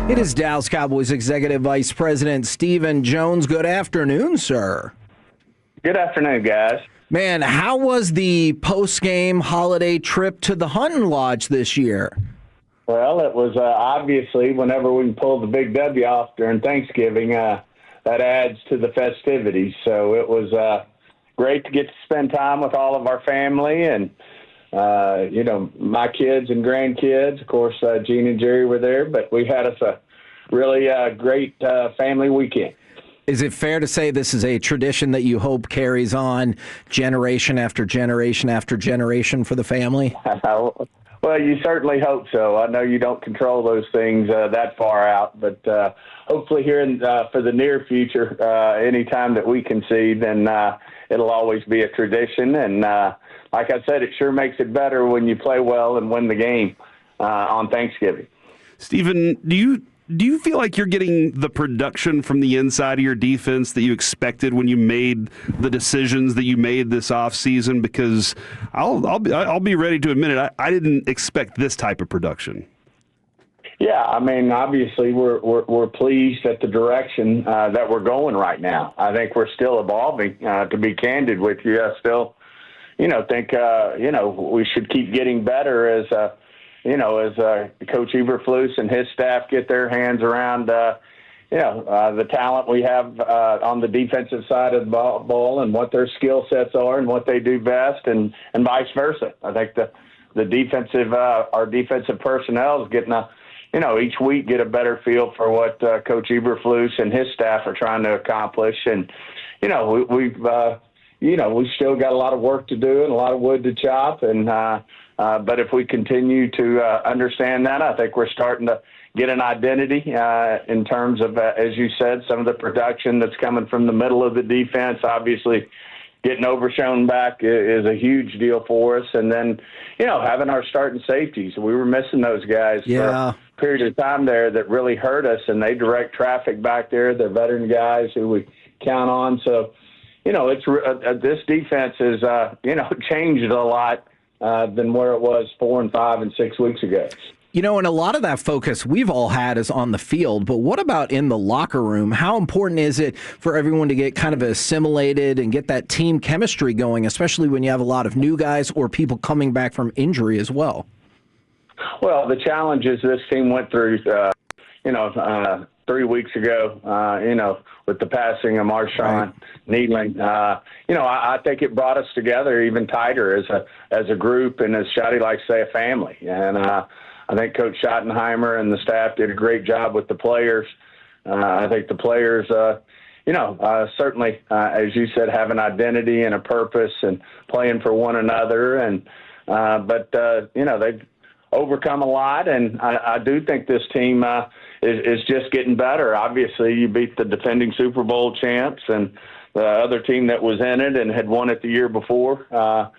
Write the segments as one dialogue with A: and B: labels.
A: It is Dallas Cowboys Executive Vice President Stephen Jones. Good afternoon, sir.
B: Good afternoon, guys.
A: Man, how was the post-game holiday trip to the hunting lodge this year?
B: Well, it was obviously whenever we can pull the big W off during Thanksgiving, that adds to the festivities. So it was great to get to spend time with all of our family and, my kids and grandkids. Of course, Gene and Jerry were there, but we had us a really great family weekend.
A: Is it fair to say this is a tradition that you hope carries on generation after generation after generation for the family?
B: Well, you certainly hope so. I know you don't control those things that far out, but hopefully here for the near future, anytime that we can see, then it'll always be a tradition. And like I said, it sure makes it better when you play well and win the game on Thanksgiving.
C: Stephen, do you feel like you're getting the production from the inside of your defense that you expected when you made the decisions that you made this offseason? Because I'll be ready to admit it, I didn't expect this type of production.
B: Yeah, I mean, obviously we're pleased at the direction that we're going right now. I think we're still evolving. To be candid with you, I still, think we should keep getting better as Coach Eberflus and his staff get their hands around, the talent we have on the defensive side of the ball and what their skill sets are and what they do best, and vice versa. I think our defensive personnel is getting each week get a better feel for what Coach Eberflus and his staff are trying to accomplish, and we've still got a lot of work to do and a lot of wood to chop, and but if we continue to understand that, I think we're starting to get an identity in terms of, as you said, some of the production that's coming from the middle of the defense. Obviously, getting Overshone back is a huge deal for us. And then, having our starting safeties. We were missing those guys for a period of time there that really hurt us, and they direct traffic back there. They're veteran guys who we count on. So, this defense has, changed a lot than where it was 4 and 5 and 6 weeks ago.
A: And a lot of that focus we've all had is on the field, but what about in the locker room? How important is it for everyone to get kind of assimilated and get that team chemistry going, especially when you have a lot of new guys or people coming back from injury as well? Well, the challenges this team went through,
B: 3 weeks ago, with the passing of Marshawn Needling, I think it brought us together even tighter as a group, and as Schotty likes to say, a family. And I think Coach Schottenheimer and the staff did a great job with the players. I think the players, certainly, as you said, have an identity and a purpose and playing for one another. And but they've overcome a lot, and I do think this team is just getting better. Obviously, you beat the defending Super Bowl champs and the other team that was in it and had won it the year before. That's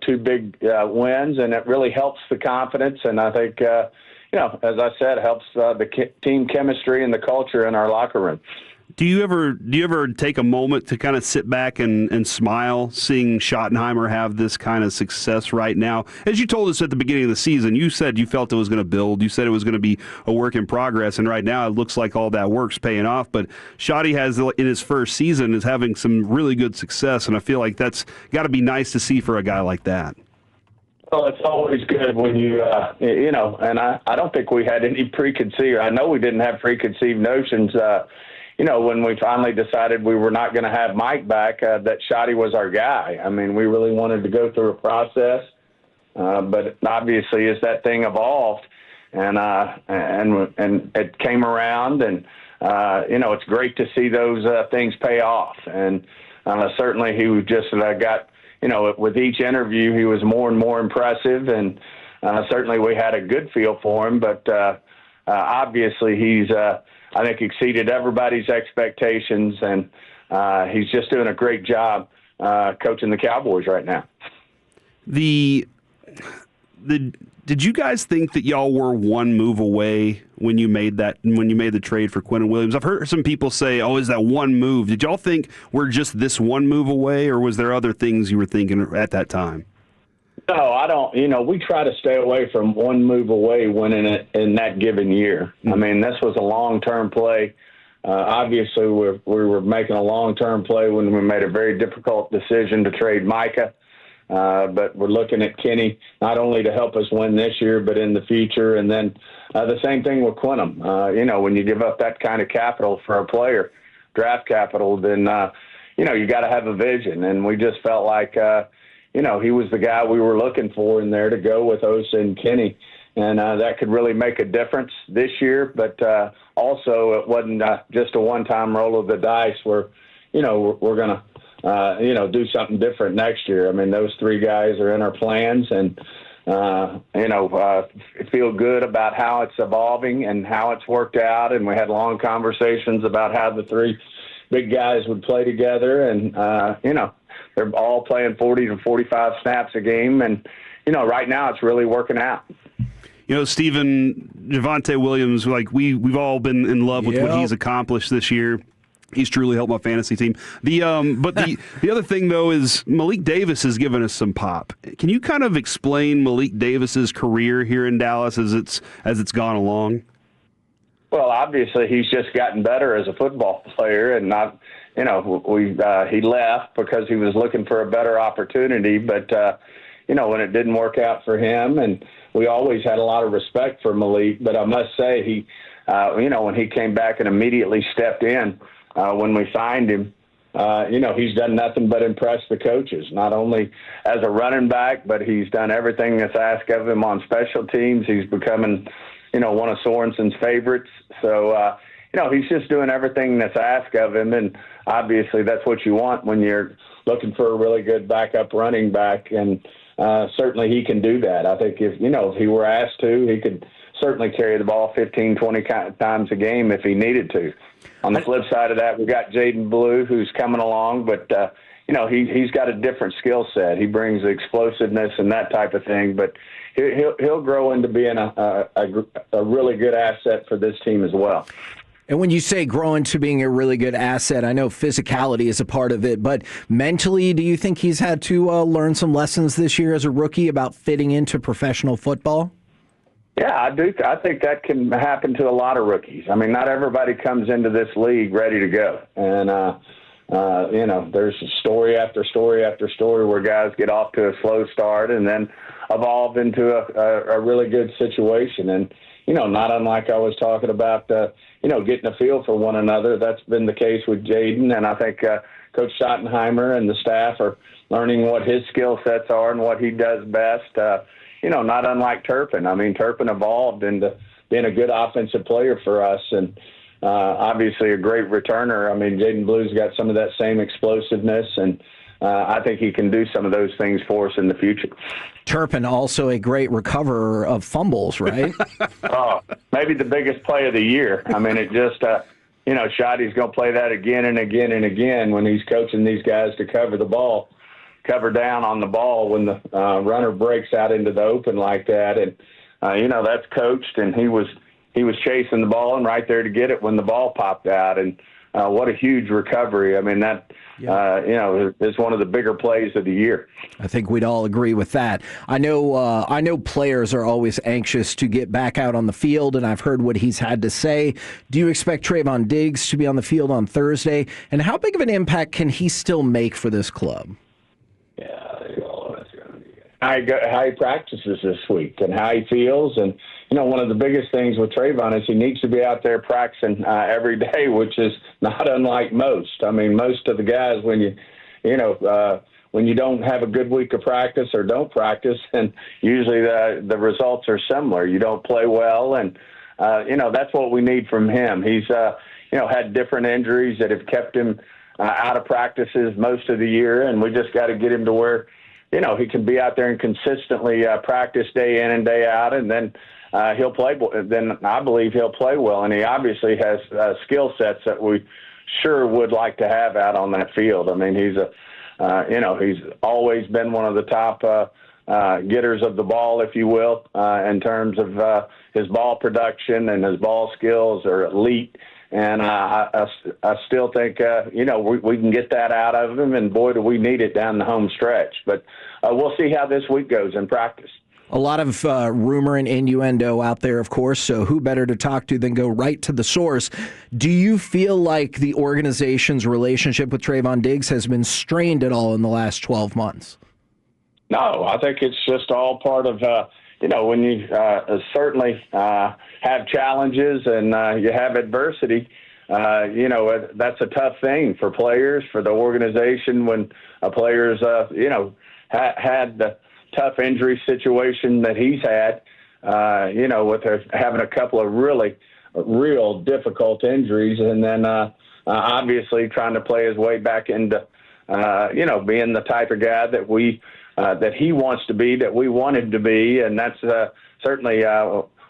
B: two big wins, and it really helps the confidence. And I think, as I said, it helps the team chemistry and the culture in our locker room.
C: Do you ever take a moment to kind of sit back and smile seeing Schottenheimer have this kind of success right now? As you told us at the beginning of the season, you said you felt it was going to build. You said it was going to be a work in progress, and right now it looks like all that work's paying off. But Schotty has, in his first season, is having some really good success, and I feel like that's got to be nice to see for a guy like that.
B: Well, it's always good when you, and I don't think we had any preconceived. I know we didn't have preconceived notions. When we finally decided we were not going to have Mike back, that Schotty was our guy. I mean, we really wanted to go through a process, but obviously as that thing evolved and it came around, and it's great to see those things pay off. And certainly he just got, with each interview he was more and more impressive, and certainly we had a good feel for him, but obviously he's I think exceeded everybody's expectations, and he's just doing a great job coaching the Cowboys right now.
C: Did you guys think that y'all were one move away when you made the trade for Quentin Williams? I've heard some people say, "Oh, is that one move?" Did y'all think we're just this one move away, or was there other things you were thinking at that time?
B: No, I don't. We try to stay away from one move away winning it in that given year. I mean, this was a long-term play. Obviously, we were making a long-term play when we made a very difficult decision to trade Micah. But we're looking at Kenny not only to help us win this year, but in the future. And then the same thing with Quintum. When you give up that kind of capital for a player, draft capital, then, you got to have a vision. And we just felt like, he was the guy we were looking for in there to go with Osa and Kenny. And that could really make a difference this year. But also it wasn't just a one-time roll of the dice where, we're going to, do something different next year. I mean, those three guys are in our plans and, feel good about how it's evolving and how it's worked out. And we had long conversations about how the three big guys would play together. And, they're all playing 40 to 45 snaps a game. And, right now it's really working out.
C: Stephen, Javonte Williams, we've all been in love with what he's accomplished this year. He's truly helped my fantasy team. But the other thing, though, is Malik Davis has given us some pop. Can you kind of explain Malik Davis's career here in Dallas as it's gone along?
B: Well, obviously, he's just gotten better as a football player, and not, he left because he was looking for a better opportunity. But when it didn't work out for him, and we always had a lot of respect for Malik. But I must say, he, when he came back and immediately stepped in. When we signed him, he's done nothing but impress the coaches, not only as a running back, but he's done everything that's asked of him on special teams. He's becoming, one of Sorensen's favorites. So, he's just doing everything that's asked of him. And obviously that's what you want when you're looking for a really good backup running back. And certainly he can do that. I think if he were asked to, he could certainly carry the ball 15, 20 times a game if he needed to. On the flip side of that, we got Jaden Blue, who's coming along, but he's got a different skill set. He brings explosiveness and that type of thing, but he'll grow into being a really good asset for this team as well.
A: And when you say grow into being a really good asset, I know physicality is a part of it, but mentally, do you think he's had to learn some lessons this year as a rookie about fitting into professional football?
B: Yeah, I do. I think that can happen to a lot of rookies. I mean, not everybody comes into this league ready to go. And, there's story after story after story where guys get off to a slow start and then evolve into a really good situation. And, not unlike I was talking about, getting a feel for one another. That's been the case with Jaden. And I think Coach Schottenheimer and the staff are learning what his skill sets are and what he does best. Not unlike Turpin. I mean, Turpin evolved into being a good offensive player for us and obviously a great returner. I mean, Jaden Blue's got some of that same explosiveness, and I think he can do some of those things for us in the future.
A: Turpin, also a great recoverer of fumbles, right?
B: Maybe the biggest play of the year. I mean, it just, Schotty's going to play that again and again and again when he's coaching these guys to cover down on the ball when the runner breaks out into the open like that. And, that's coached, and he was chasing the ball and right there to get it when the ball popped out. And what a huge recovery. I mean, that, is one of the bigger plays of the year.
A: I think we'd all agree with that. I know players are always anxious to get back out on the field, and I've heard what he's had to say. Do you expect Trayvon Diggs to be on the field on Thursday? And how big of an impact can he still make for this club?
B: How he practices this week and how he feels. And, one of the biggest things with Trayvon is he needs to be out there practicing every day, which is not unlike most. I mean, most of the guys, when you don't have a good week of practice or don't practice, and usually the results are similar. You don't play well, and, that's what we need from him. He's, had different injuries that have kept him out of practices most of the year, and we just got to get him to where, he can be out there and consistently practice day in and day out, and then he'll play. Then I believe he'll play well, and he obviously has skill sets that we sure would like to have out on that field. I mean, he's he's always been one of the top getters of the ball, if you will, in terms of his ball production, and his ball skills are elite. And I still think, we can get that out of him, and boy, do we need it down the home stretch. But we'll see how this week goes in practice.
A: A lot of rumor and innuendo out there, of course, so who better to talk to than go right to the source? Do you feel like the organization's relationship with Trayvon Diggs has been strained at all in the last 12 months?
B: No, I think it's just all part of, when you certainly have challenges and you have adversity, that's a tough thing for players, for the organization when a player's, had the tough injury situation that he's had, with having a couple of real difficult injuries, and then obviously trying to play his way back into, being the type of guy that he wants to be, that we want him to be, and that's certainly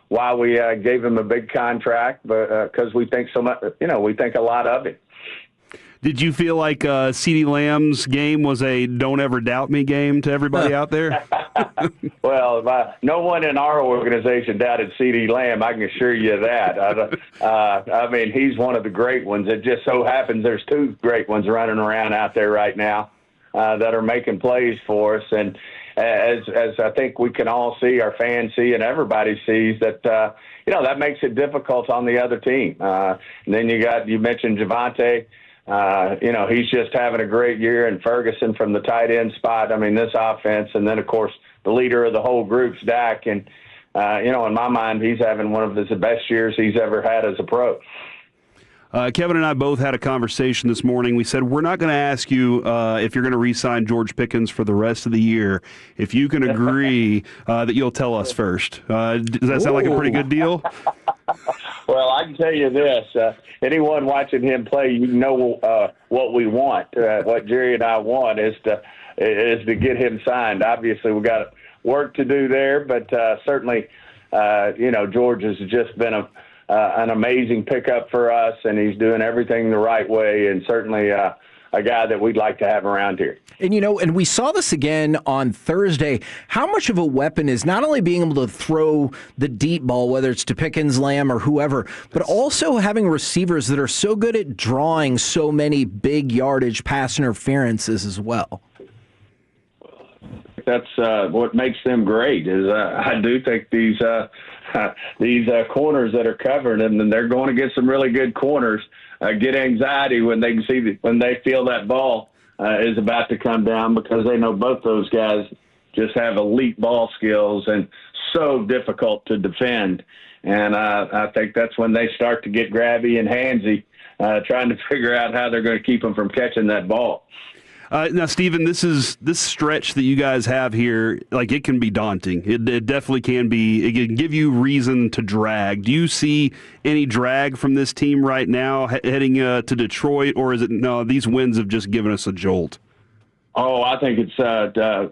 B: why we gave him a big contract, but because we think so much, we think a lot of him.
C: Did you feel like CeeDee Lamb's game was a "don't ever doubt me" game to everybody out there?
B: Well, no one in our organization doubted CeeDee Lamb. I can assure you that. He's one of the great ones. It just so happens there's two great ones running around out there right now that are making plays for us. And as I think we can all see, our fans see, and everybody sees that, that makes it difficult on the other team. And then you mentioned Javonte. He's just having a great year, and Ferguson from the tight end spot. This offense, and then, of course, the leader of the whole group's Dak. And, in my mind, he's having one of the best years he's ever had as a pro.
C: Kevin and I both had a conversation this morning. We said we're not going to ask you if you're going to re-sign George Pickens for the rest of the year. If you can agree that you'll tell us first. Does that sound like a pretty good deal?
B: Well, I can tell you this. Anyone watching him play, what we want. What Jerry and I want is to get him signed. Obviously, we've got work to do there, but certainly, George has just been an amazing pickup for us, and he's doing everything the right way, and certainly a guy that we'd like to have around here.
A: And, and we saw this again on Thursday, how much of a weapon is not only being able to throw the deep ball, whether it's to Pickens, Lamb, or whoever, but also having receivers that are so good at drawing so many big yardage pass interferences as well.
B: That's what makes them great. Is I do think these corners that are covering them, and they're going to get some really good corners, get anxiety when they can see when they feel that ball is about to come down, because they know both those guys just have elite ball skills and so difficult to defend. And I think that's when they start to get grabby and handsy, trying to figure out how they're going to keep them from catching that ball.
C: Now, Stephen, this stretch that you guys have here, like, it can be daunting. It definitely can be. It can give you reason to drag. Do you see any drag from this team right now heading to Detroit, or is it, no, these wins have just given us a jolt?
B: Oh, I think it's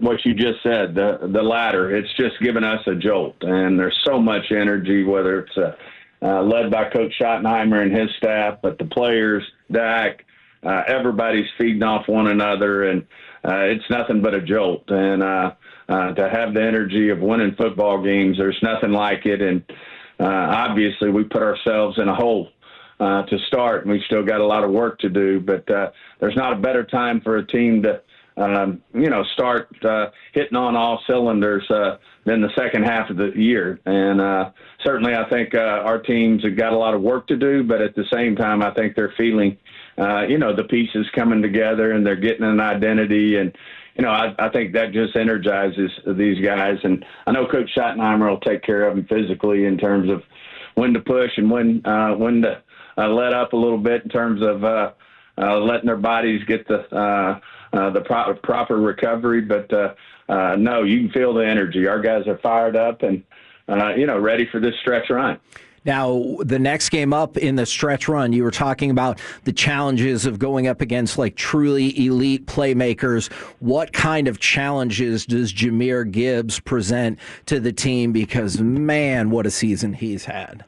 B: what you just said, the latter. It's just given us a jolt, and there's so much energy, whether it's led by Coach Schottenheimer and his staff, but the players, Dak, everybody's feeding off one another, and it's nothing but a jolt. And to have the energy of winning football games, there's nothing like it. And obviously we put ourselves in a hole to start, and we still got a lot of work to do. But there's not a better time for a team to, start hitting on all cylinders than the second half of the year. And certainly I think our teams have got a lot of work to do, but at the same time, I think they're feeling the pieces coming together, and they're getting an identity. And, I think that just energizes these guys. And I know Coach Schottenheimer will take care of them physically in terms of when to push and when to let up a little bit in terms of letting their bodies get the proper recovery. But, no, you can feel the energy. Our guys are fired up and, ready for this stretch run.
A: Now, the next game up in the stretch run, you were talking about the challenges of going up against like truly elite playmakers. What kind of challenges does Jahmyr Gibbs present to the team? Because, man, what a season he's had.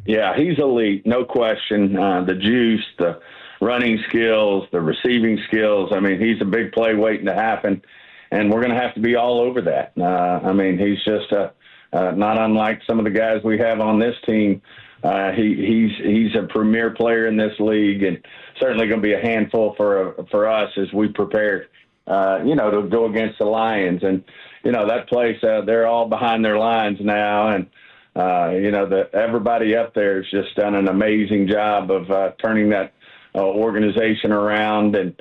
B: Yeah, he's elite, no question. The juice, the running skills, the receiving skills. I mean, he's a big play waiting to happen, and we're going to have to be all over that. He's just not unlike some of the guys we have on this team He's a premier player in this league, and certainly going to be a handful for us as we prepare, to go against the Lions. And that place, they're all behind their lines now, and everybody up there has just done an amazing job of turning that organization around, and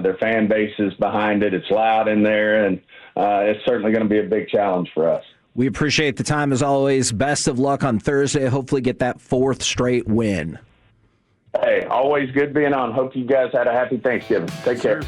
B: their fan base is behind it. It's loud in there, and it's certainly going to be a big challenge for us.
A: We appreciate the time as always. Best of luck on Thursday. Hopefully get that 4th straight win.
B: Hey, always good being on. Hope you guys had a happy Thanksgiving. Take care.